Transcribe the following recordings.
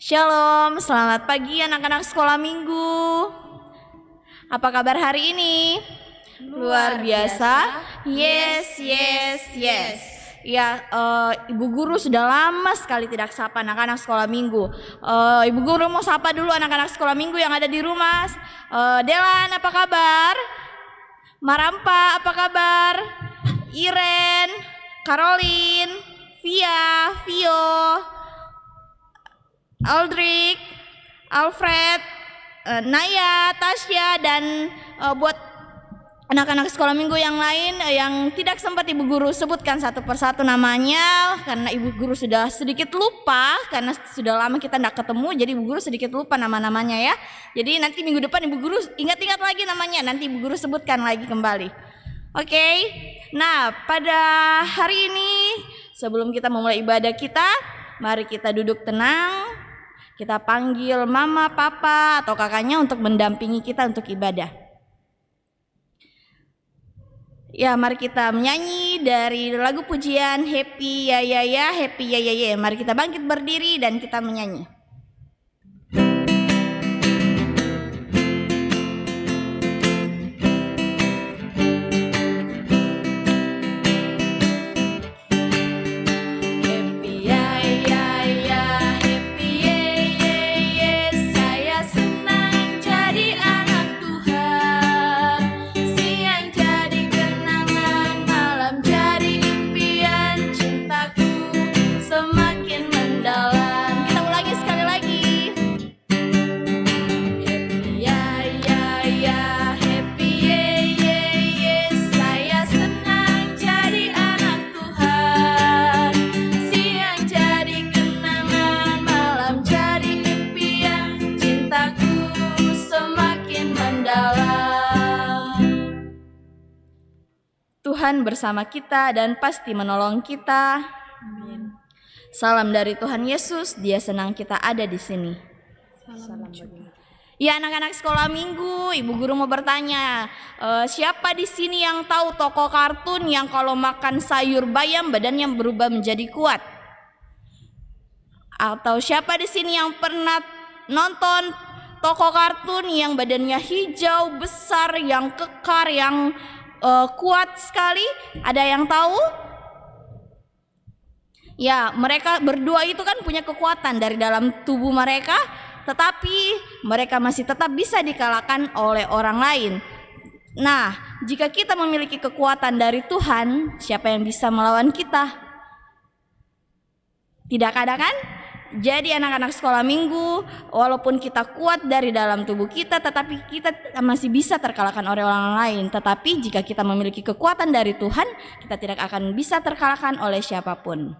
Shalom, selamat pagi anak-anak sekolah minggu. Apa kabar hari ini? Luar biasa. Yes. Ya, Ibu Guru sudah lama sekali tidak sapa anak-anak sekolah minggu. Ibu Guru mau sapa dulu anak-anak sekolah minggu yang ada di rumah. Delan, apa kabar? Marampa, apa kabar? Iren, Caroline, Via, Vio, Aldrik, Alfred, Naya, Tasya, dan buat anak-anak sekolah minggu yang lain yang tidak sempat Ibu Guru sebutkan satu persatu namanya karena Ibu Guru sudah sedikit lupa karena sudah lama kita tidak ketemu, jadi Ibu Guru sedikit lupa nama-namanya ya. Jadi nanti minggu depan Ibu Guru ingat-ingat lagi namanya, nanti Ibu Guru sebutkan lagi kembali. Oke. Nah, pada hari ini sebelum kita memulai ibadah kita, mari kita duduk tenang. Kita panggil mama, papa, atau kakaknya untuk mendampingi kita untuk ibadah. Ya, mari kita menyanyi dari lagu pujian Happy Ya Ya Ya, Happy Ya Ya Ya. Mari kita bangkit berdiri dan kita menyanyi. Tuhan bersama kita dan pasti menolong kita. Amin. Salam dari Tuhan Yesus, Dia senang kita ada di sini. Salam juga. Ya, anak-anak sekolah minggu, Ibu Guru mau bertanya, siapa di sini yang tahu tokoh kartun yang kalau makan sayur bayam badannya berubah menjadi kuat? Atau siapa di sini yang pernah nonton tokoh kartun yang badannya hijau, besar, yang kekar, yang kuat sekali? Ada yang tahu? Ya, mereka berdua itu kan punya kekuatan dari dalam tubuh mereka, tetapi mereka masih tetap bisa dikalahkan oleh orang lain. Nah, jika kita memiliki kekuatan dari Tuhan, siapa yang bisa melawan kita? Tidak ada kan? Jadi anak-anak sekolah minggu, walaupun kita kuat dari dalam tubuh kita, tetapi kita masih bisa terkalahkan oleh orang lain. Tetapi jika kita memiliki kekuatan dari Tuhan, kita tidak akan bisa terkalahkan oleh siapapun.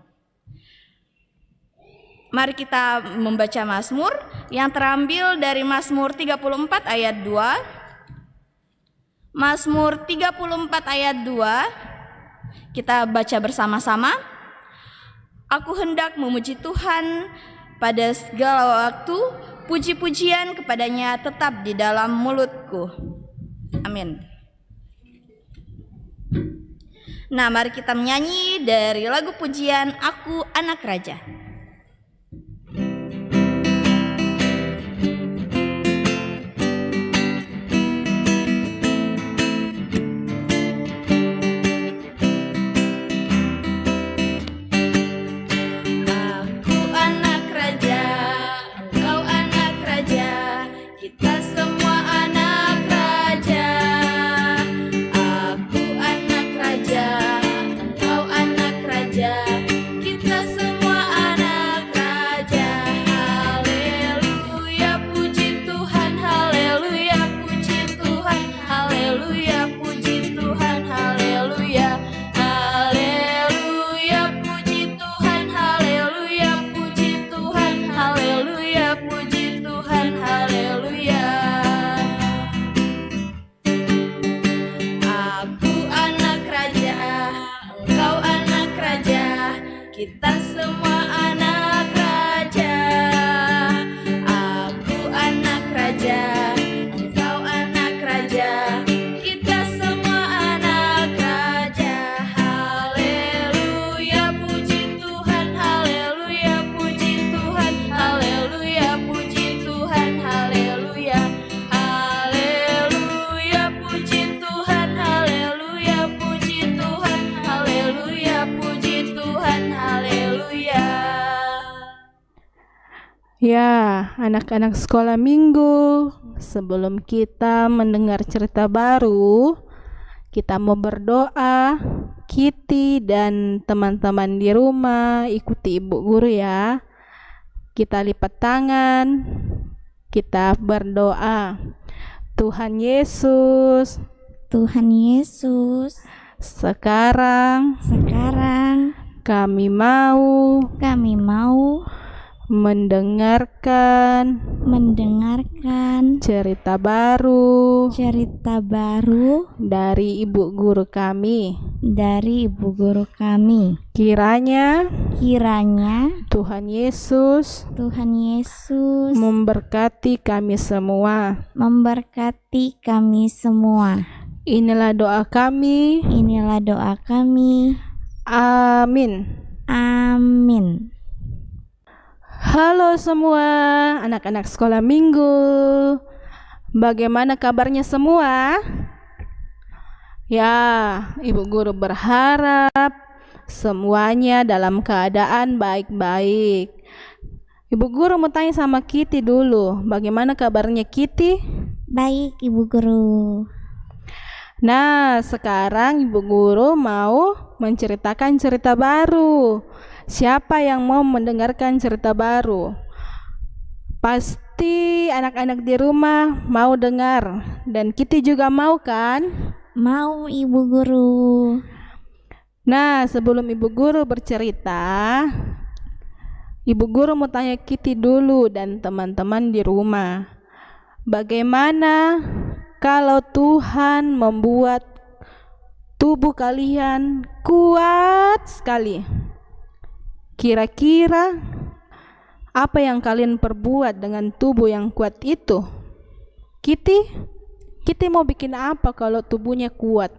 Mari kita membaca Mazmur yang terambil dari Mazmur 34 ayat 2. Mazmur 34 ayat 2. Kita baca bersama-sama. Aku hendak memuji Tuhan pada segala waktu, puji-pujian kepadanya tetap di dalam mulutku. Amin. Nah, mari kita menyanyi dari lagu pujian Aku Anak Raja. Haleluya, Ya, anak-anak sekolah minggu, sebelum kita mendengar cerita baru, kita mau berdoa. Kitty dan teman-teman di rumah ikuti ibu guru ya. Kita lipat tangan, kita berdoa. Tuhan Yesus, Tuhan Yesus, sekarang sekarang kami mau mendengarkan cerita baru dari ibu guru kami. Kiranya Tuhan Yesus memberkati kami semua. Inilah doa kami. Amin. Halo semua anak-anak sekolah minggu. Bagaimana kabarnya semua? Ya, ibu guru berharap semuanya dalam keadaan baik-baik. Ibu guru mau tanya sama Kitty dulu. Bagaimana kabarnya Kitty? Baik, Ibu Guru. Nah, sekarang ibu guru mau menceritakan cerita baru. Siapa yang mau mendengarkan cerita baru? Pasti anak-anak di rumah mau dengar. Dan Kitty juga mau kan? Mau, Ibu Guru. Nah, sebelum ibu guru bercerita, ibu guru mau tanya Kitty dulu dan teman-teman di rumah. Bagaimana kalau Tuhan membuat tubuh kalian kuat sekali? Kira-kira apa yang kalian perbuat dengan tubuh yang kuat itu? Kitty mau bikin apa kalau tubuhnya kuat?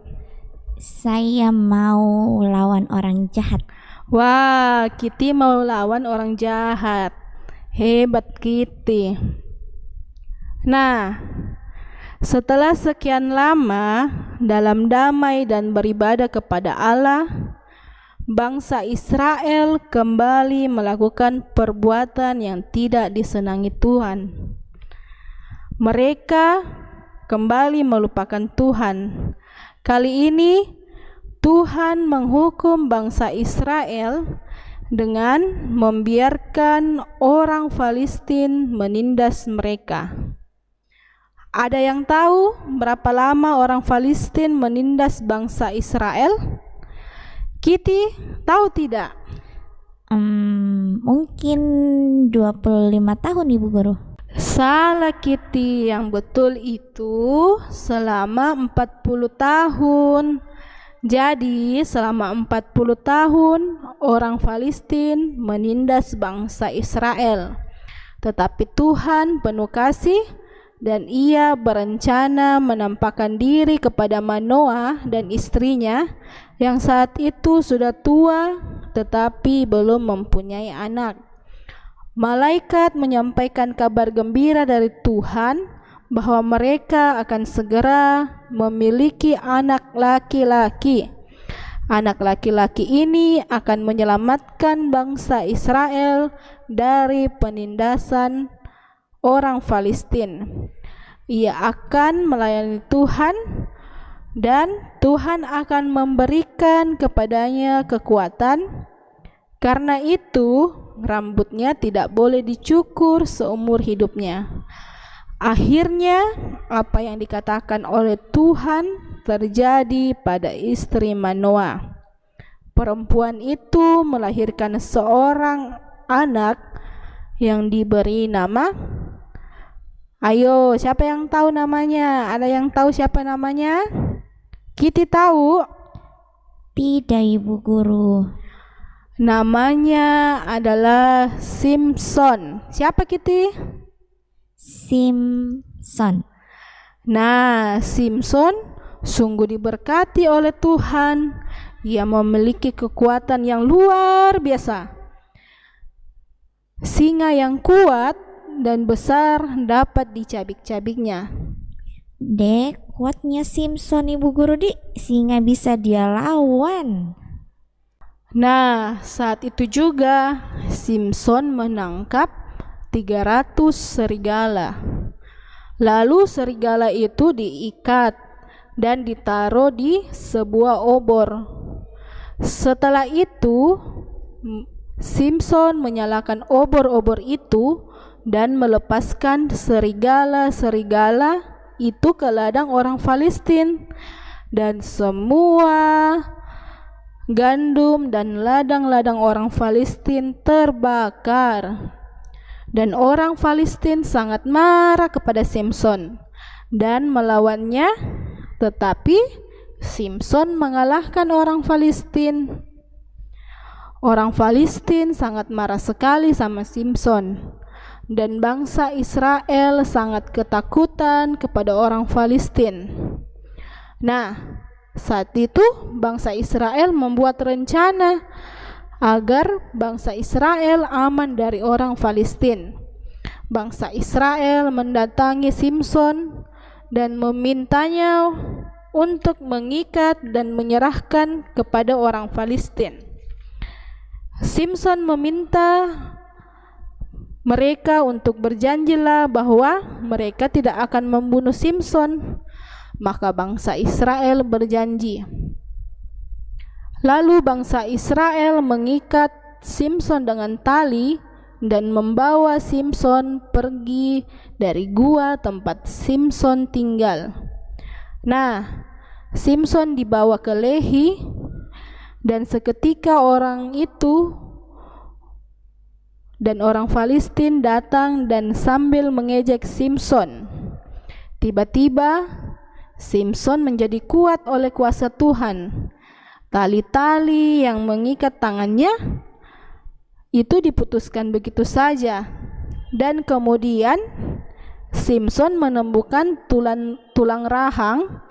Saya mau lawan orang jahat. Wah, Kitty mau lawan orang jahat. Hebat Kitty. Nah, setelah sekian lama dalam damai dan beribadah kepada Allah, bangsa Israel kembali melakukan perbuatan yang tidak disenangi Tuhan. Mereka kembali melupakan Tuhan. Kali ini Tuhan menghukum bangsa Israel dengan membiarkan orang Palestina menindas mereka. Ada yang tahu berapa lama orang Palestina menindas bangsa Israel? Kitty tahu tidak? Mungkin 25 tahun, Ibu Guru. Salah Kitty, yang betul itu selama 40 tahun. Jadi selama 40 tahun orang Palestina menindas bangsa Israel. Tetapi Tuhan penuh kasih dan ia berencana menampakkan diri kepada Manoah dan istrinya yang saat itu sudah tua tetapi belum mempunyai anak. Malaikat menyampaikan kabar gembira dari Tuhan bahwa mereka akan segera memiliki anak laki-laki. Anak laki-laki ini akan menyelamatkan bangsa Israel dari penindasan orang Palestina. Ia akan melayani Tuhan dan Tuhan akan memberikan kepadanya kekuatan. Karena itu rambutnya tidak boleh dicukur seumur hidupnya. Akhirnya apa yang dikatakan oleh Tuhan terjadi pada istri Manoah. Perempuan itu melahirkan seorang anak yang diberi nama. Ayo, siapa yang tahu namanya? Ada yang tahu siapa namanya? Kitty tahu? Tidak, Ibu Guru. Namanya adalah Simpson. Siapa Kitty? Simpson. Nah, Simpson sungguh diberkati oleh Tuhan. Ia memiliki kekuatan yang luar biasa. Singa yang kuat dan besar dapat dicabik-cabiknya. Dek, kuatnya Simpson, Ibu Guru, singa bisa dia lawan. Nah, saat itu juga Simpson menangkap 300 serigala. Lalu serigala itu diikat dan ditaruh di sebuah obor. Setelah itu Simson menyalakan obor-obor itu dan melepaskan serigala-serigala itu ke ladang orang Filistin, dan semua gandum dan ladang-ladang orang Filistin terbakar. Dan orang Filistin sangat marah kepada Simson dan melawannya, tetapi Simson mengalahkan orang Filistin. Orang Filistin sangat marah sekali sama Simson, dan bangsa Israel sangat ketakutan kepada orang Filistin. Nah, saat itu bangsa Israel membuat rencana agar bangsa Israel aman dari orang Filistin. Bangsa Israel mendatangi Simson dan memintanya untuk mengikat dan menyerahkan kepada orang Filistin. Simson meminta mereka untuk berjanjilah bahwa mereka tidak akan membunuh Simson. Maka bangsa Israel berjanji. Lalu bangsa Israel mengikat Simson dengan tali dan membawa Simson pergi dari gua tempat Simson tinggal. Nah, Simson dibawa ke Lehi, dan seketika orang itu dan orang Filistin datang dan sambil mengejek Simson. Tiba-tiba Simson menjadi kuat oleh kuasa Tuhan. Tali-tali yang mengikat tangannya itu diputuskan begitu saja, dan kemudian Simson menemukan tulang rahang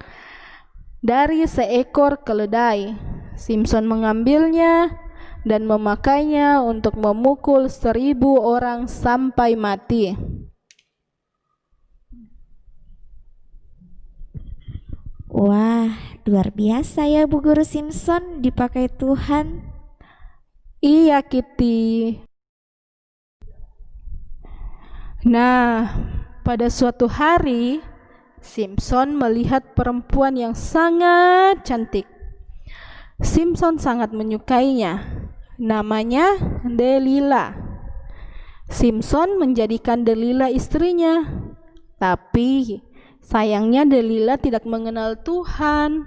dari seekor keledai. Simson mengambilnya dan memakainya untuk memukul 1.000 orang sampai mati. Wah, luar biasa ya Bu Guru, Simson dipakai Tuhan. Iya, Kitty. Nah, pada suatu hari Simson melihat perempuan yang sangat cantik. Simson sangat menyukainya. Namanya Delila. Simson menjadikan Delila istrinya. Tapi sayangnya Delila tidak mengenal Tuhan.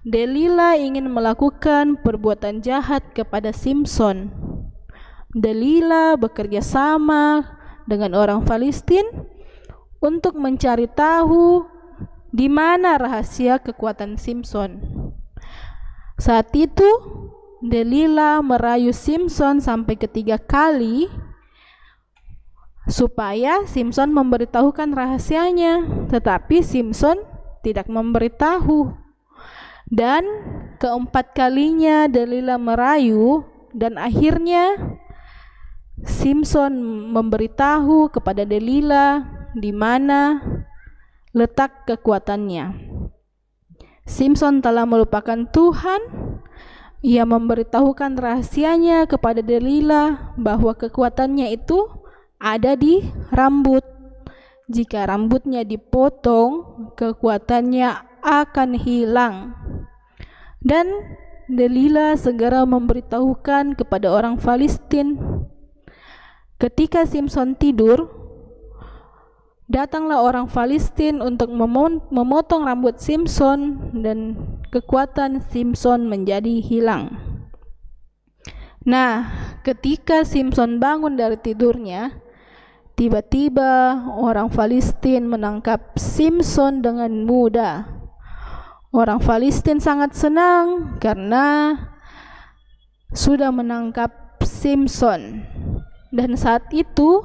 Delila ingin melakukan perbuatan jahat kepada Simson. Delila bekerja sama dengan orang Filistin untuk mencari tahu di mana rahasia kekuatan Simson. Saat itu Delila merayu Simson sampai 3 kali supaya Simson memberitahukan rahasianya, tetapi Simson tidak memberitahu. Dan keempat kalinya Delila merayu, dan akhirnya Simson memberitahu kepada Delila di mana letak kekuatannya. Simson telah melupakan Tuhan. Ia memberitahukan rahasianya kepada Delila bahwa kekuatannya itu ada di rambut. Jika rambutnya dipotong, kekuatannya akan hilang. Dan Delila segera memberitahukan kepada orang Filistin. Ketika Simson tidur, datanglah orang Filistin untuk memotong rambut Simson, dan kekuatan Simson menjadi hilang. Nah, ketika Simson bangun dari tidurnya, tiba-tiba orang Filistin menangkap Simson dengan mudah. Orang Filistin sangat senang karena sudah menangkap Simson. Dan saat itu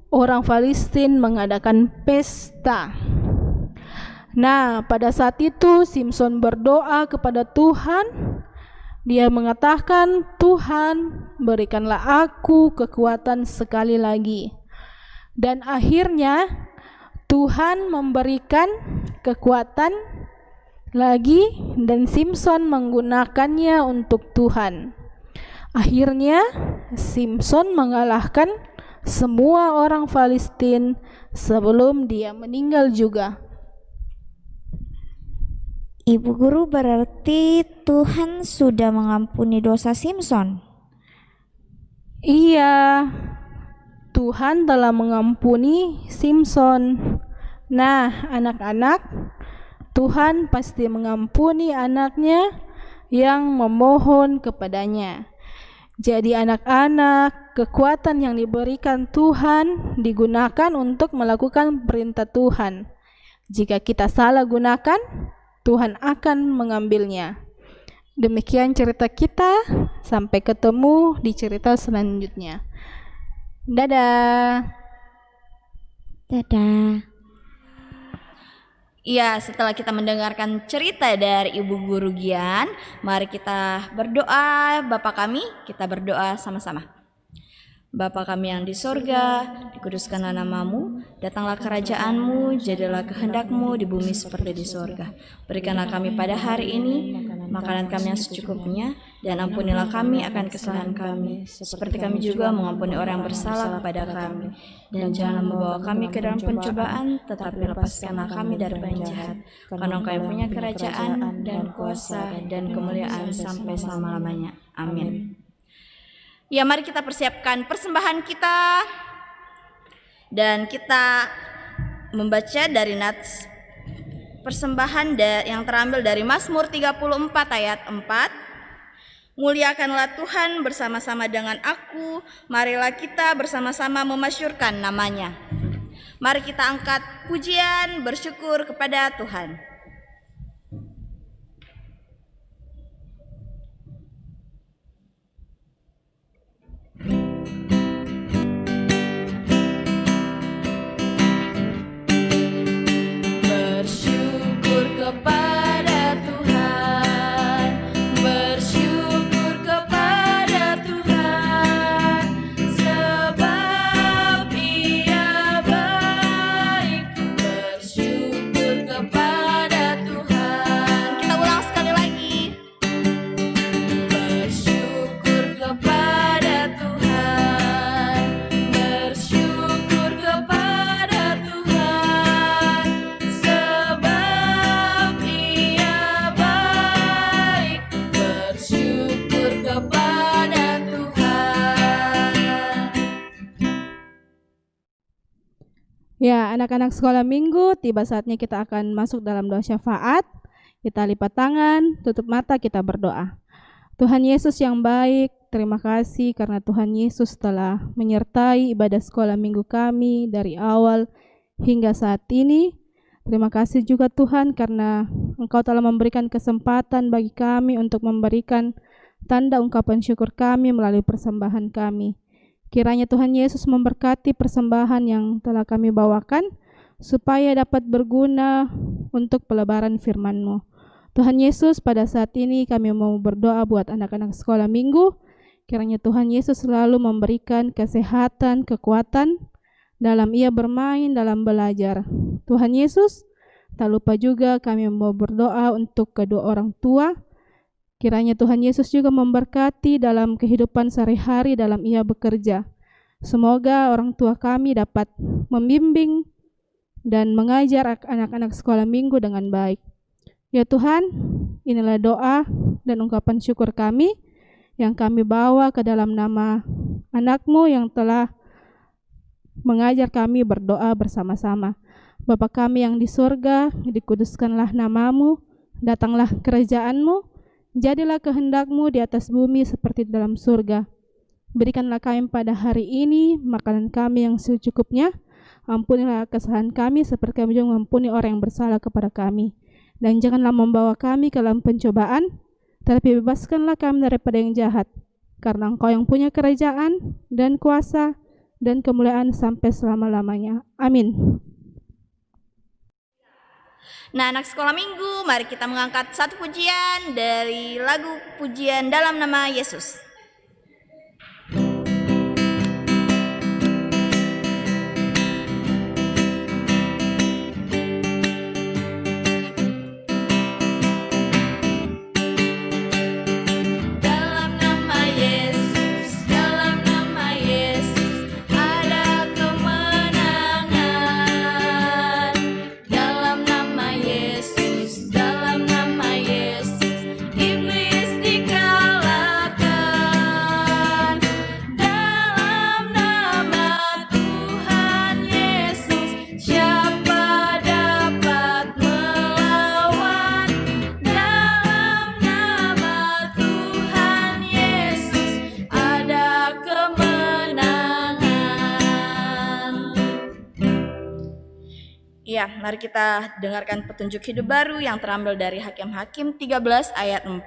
orang Filistin mengadakan pesta. Nah, pada saat itu Simson berdoa kepada Tuhan. Dia mengatakan, "Tuhan, berikanlah aku kekuatan sekali lagi." Dan akhirnya Tuhan memberikan kekuatan lagi, dan Simson menggunakannya untuk Tuhan. Akhirnya Simson mengalahkan semua orang Palestina sebelum dia meninggal juga. Ibu guru, berarti Tuhan sudah mengampuni dosa Simson? Iya, Tuhan telah mengampuni Simson. Nah, anak-anak, Tuhan pasti mengampuni anaknya yang memohon kepadanya. Jadi anak-anak, kekuatan yang diberikan Tuhan digunakan untuk melakukan perintah Tuhan. Jika kita salah gunakan, Tuhan akan mengambilnya. Demikian cerita kita, sampai ketemu di cerita selanjutnya. Dadah. Dadah. Ya, setelah kita mendengarkan cerita dari Ibu Guru Gian, mari kita berdoa. Bapa kami, kita berdoa sama-sama. Bapa kami yang di sorga, dikuduskanlah namamu, datanglah kerajaanmu, jadilah kehendakmu di bumi seperti di sorga. Berikanlah kami pada hari ini makanan kami yang secukupnya, dan ampunilah kami akan kesalahan kami, seperti kami juga mengampuni orang yang bersalah kepada kami. Dan janganlah membawa kami ke dalam pencobaan, tetapi lepaskanlah kami dari yang jahat. Karena Engkau yang punya kerajaan dan kuasa dan kemuliaan sampai selama-lamanya. Amin. Ya, mari kita persiapkan persembahan kita. Dan kita membaca dari nats persembahan yang terambil dari Mazmur 34 ayat 4. Muliakanlah Tuhan bersama-sama dengan aku, marilah kita bersama-sama memasyurkan namanya. Mari kita angkat pujian bersyukur kepada Tuhan. Bersyukur kepada Tuhan, bersyukur kepada Tuhan, sebab Ia baik. Bersyukur kepada Tuhan. Kita ulang sekali lagi. Bersyukur kepada Tuhan, bersyukur kepada Tuhan, sebab Ia baik. Bersyukur kepada Tuhan. Ya, anak-anak sekolah minggu, tiba saatnya kita akan masuk dalam doa syafaat. Kita lipat tangan, tutup mata, kita berdoa. Tuhan Yesus yang baik, terima kasih karena Tuhan Yesus telah menyertai ibadah sekolah minggu kami dari awal hingga saat ini. Terima kasih juga Tuhan karena Engkau telah memberikan kesempatan bagi kami untuk memberikan tanda ungkapan syukur kami melalui persembahan kami. Kiranya Tuhan Yesus memberkati persembahan yang telah kami bawakan supaya dapat berguna untuk pelebaran firman-Mu. Tuhan Yesus, pada saat ini kami mau berdoa buat anak-anak sekolah minggu. Kiranya Tuhan Yesus selalu memberikan kesehatan, kekuatan dalam ia bermain, dalam belajar. Tuhan Yesus, tak lupa juga kami mau berdoa untuk kedua orang tua. Kiranya Tuhan Yesus juga memberkati dalam kehidupan sehari-hari dalam ia bekerja. Semoga orang tua kami dapat membimbing dan mengajar anak-anak sekolah minggu dengan baik. Ya Tuhan, inilah doa dan ungkapan syukur kami yang kami bawa ke dalam nama anak-Mu yang telah mengajar kami berdoa bersama-sama. Bapa kami yang di surga, dikuduskanlah nama-Mu, datanglah kerajaan-Mu, jadilah kehendak-Mu di atas bumi seperti di dalam surga. Berikanlah kami pada hari ini makanan kami yang secukupnya, ampunilah kesalahan kami seperti kami juga mengampuni orang yang bersalah kepada kami. Dan janganlah membawa kami ke dalam pencobaan, tetapi bebaskanlah kami daripada yang jahat. Karena Engkau yang punya kerajaan dan kuasa dan kemuliaan sampai selama-lamanya. Amin. Nah, anak sekolah minggu, mari kita mengangkat satu pujian dari lagu pujian dalam nama Yesus. Dalam nama Yesus, ada Ya, mari kita dengarkan petunjuk hidup baru yang terambil dari Hakim-Hakim 13 ayat 4.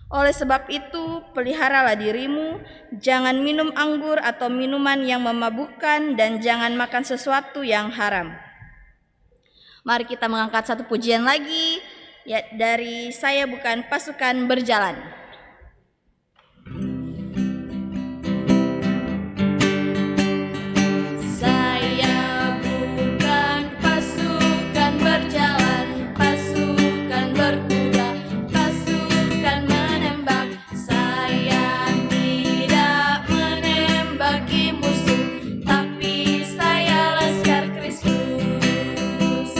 Oleh sebab itu, peliharalah dirimu, jangan minum anggur atau minuman yang memabukkan, dan jangan makan sesuatu yang haram. Mari kita mengangkat satu pujian lagi, ya, dari Saya Bukan Pasukan Berjalan. Saya bukan pasukan berjalan, pasukan berkuda, pasukan menembak. Saya tidak menembaki musuh, tapi saya laskar Kristus.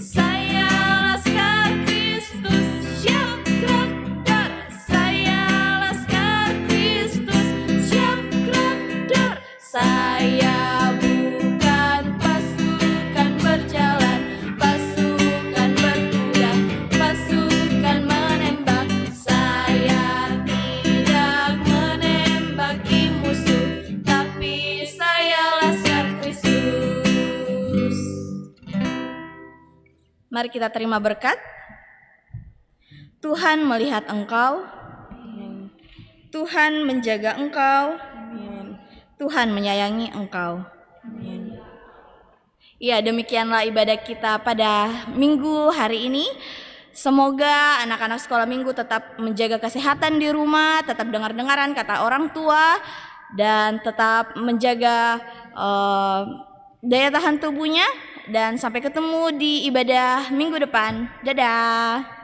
Saya laskar Kristus, siap gerak dar. Saya laskar Kristus, siap gerak dar. Saya bukan pasukan berjalan, pasukan berkuda, pasukan menembak. Saya tidak menembaki musuh, tapi saya laskar Kristus. Mari kita terima berkat. Tuhan melihat engkau, Tuhan menjaga engkau, Tuhan menyayangi engkau. Ya, demikianlah ibadah kita pada minggu hari ini. Semoga anak-anak sekolah minggu tetap menjaga kesehatan di rumah, tetap dengar-dengaran kata orang tua, dan tetap menjaga daya tahan tubuhnya. Dan sampai ketemu di ibadah minggu depan. Dadah.